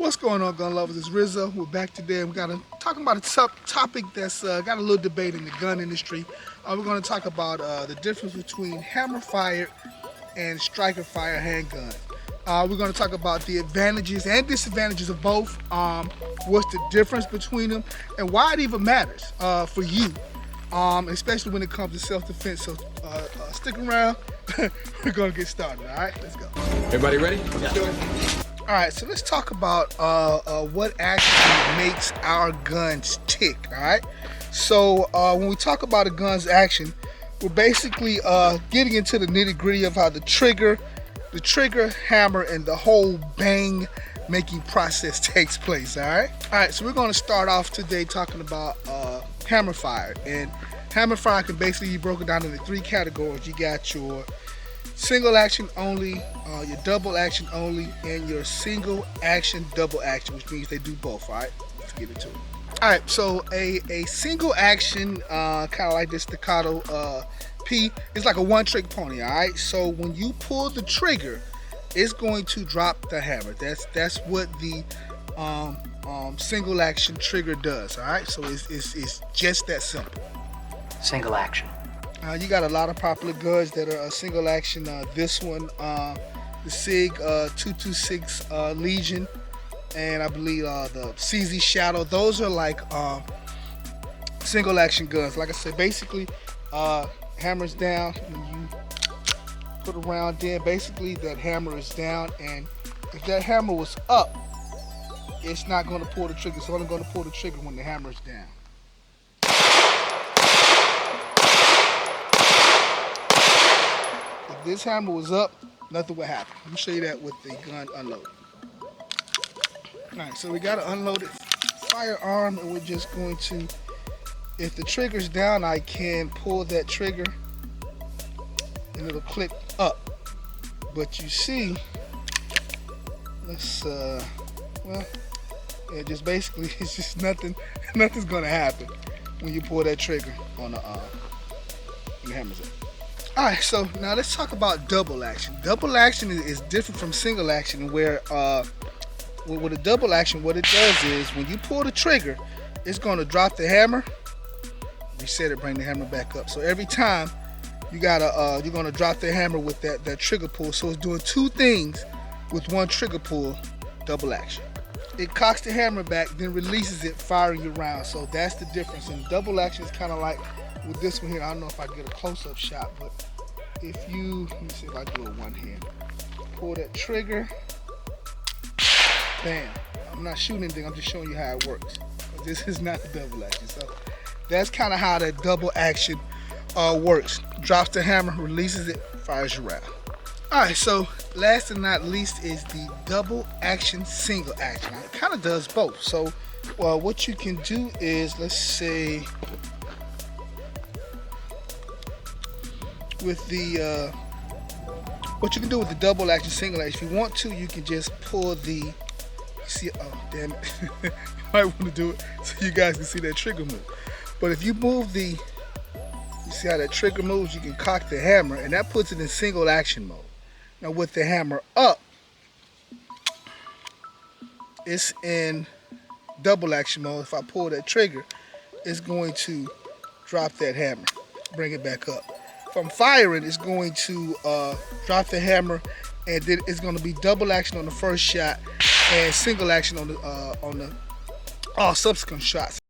What's going on, gun lovers? It's Rizzo. We're back today and we're talking about a topic that's got a little debate in the gun industry. We're going to talk about the difference between hammer fired and striker fire handguns. We're going to talk about the advantages and disadvantages of both, what's the difference between them, and why it even matters for you, especially when it comes to self-defense. So stick around. We're going to get started, all right? Let's go. Everybody ready? Yeah. All right, so let's talk about what actually makes our guns tick, all right? So when we talk about a gun's action, we're basically getting into the nitty-gritty of how the trigger, hammer, and the whole bang making process takes place, all right? All right, so we're gonna start off today talking about hammer fire. And hammer fire can basically be broken down into three categories. You got your single action only, your double action only, and your single action double action, which means they do both. All right, let's get into it. All right, so a single action, kind of like this staccato P, is like a one-trick pony. All right, so when you pull the trigger, it's going to drop the hammer. That's what the single action trigger does. All right, so it's just that simple. Single action. You got a lot of popular guns that are single action. This one, the SIG 226 Legion, and I believe the CZ Shadow. Those are like single action guns. Like I said, basically, hammers down. When you put a round in, basically that hammer is down, and if that hammer was up, it's not going to pull the trigger. It's only going to pull the trigger when the hammer is down. If this hammer was up, nothing would happen. Let me show you that with the gun unloaded. Alright, so we got an unloaded firearm, and we're just going to, if the trigger's down, I can pull that trigger and it'll click up. But you see, let's well, yeah, just basically it's just nothing's gonna happen when you pull that trigger on the when the hammer's up. Alright, so now let's talk about double action. Double action is different from single action, where with a double action, what it does is when you pull the trigger, it's going to drop the hammer, reset it, bring the hammer back up. So every time you're going to drop the hammer with that trigger pull. So it's doing two things with one trigger pull, double action. It cocks the hammer back, then releases it, firing your round. So that's the difference. And double action is kind of like with this one here. I don't know if I can get a close-up shot, but if you, let me see if I do it one hand. Pull that trigger, bam. I'm not shooting anything, I'm just showing you how it works. This is not the double action. So that's kind of how that double action works. Drops the hammer, releases it, fires your round. All right, so last and not least is the double action single action. It kind of does both. So what you can do is, let's say, with the what you can do with the double action single action, if you want to, you can just pull the, see, oh damn it, you might want to do it so you guys can see that trigger move. But if you move the, you see how that trigger moves, you can cock the hammer, and that puts it in single action mode. Now with the hammer up, it's in double action mode. If I pull that trigger, it's going to drop that hammer, bring it back up. If I'm firing, it's going to drop the hammer, and then it's going to be double action on the first shot and single action on the all subsequent shots.